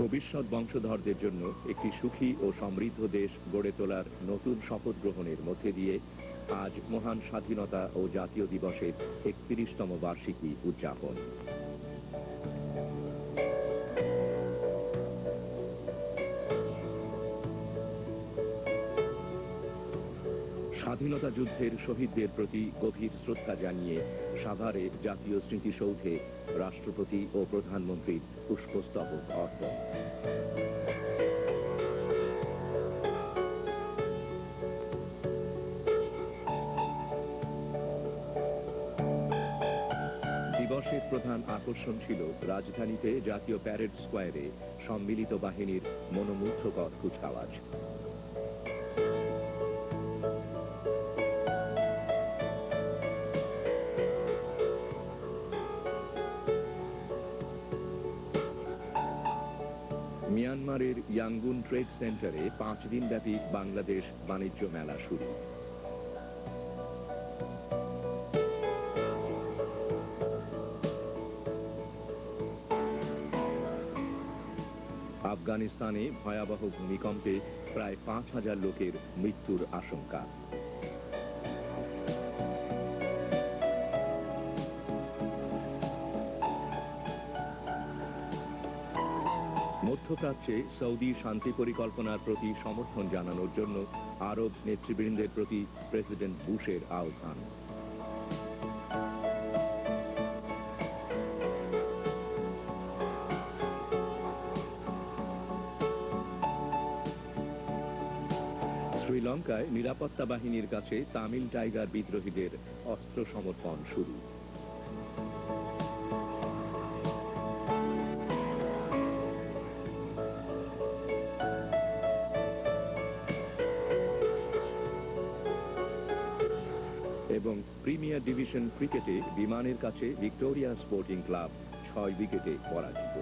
ভবিষ্যৎ বংশধরদের জন্য একটি সুখী ও সমৃদ্ধ দেশ গড়ে তোলার নতুন শপথ গ্রহণের মধ্যে দিয়ে আজ মহান স্বাধীনতা ও জাতীয় দিবসের ৩১তম বার্ষিকী উদযাপন। স্বাধীনতা যুদ্ধের শহীদদের প্রতি গভীর শ্রদ্ধা জানিয়ে সাভারে জাতীয় স্মৃতিসৌধে রাষ্ট্রপতি ও প্রধানমন্ত্রীর পুষ্পস্তবক অর্পণ। দিবসের প্রধান আকর্ষণ ছিল রাজধানীতে জাতীয় প্যারেড স্কোয়ারে সম্মিলিত বাহিনীর মনোমুগ্ধকর কুচকাওয়াজ। মিয়ানমারের ইয়াঙ্গুন ট্রেড সেন্টারে 5 দিনব্যাপী বাংলাদেশ বাণিজ্য মেলা শুরু। আফগানিস্তানে ভয়াবহ ভূমিকম্পে প্রায় 5,000 লোকের মৃত্যুর আশঙ্কা। মধ্যপ্রাচ্যে সৌদি শান্তি পরিকল্পনার প্রতি সমর্থন জানানোর জন্য আরব নেতৃবৃন্দের প্রতি প্রেসিডেন্ট বুশের আহ্বান। শ্রীলঙ্কায় নিরাপত্তা বাহিনীর কাছে তামিল টাইগার বিদ্রোহীদের অস্ত্র সমর্পণ শুরু। এবং প্রিমিয়ার ডিভিশন ক্রিকেটে বিমানের কাছে ভিক্টোরিয়া স্পোর্টিং ক্লাব 6 উইকেটে পরাজিত।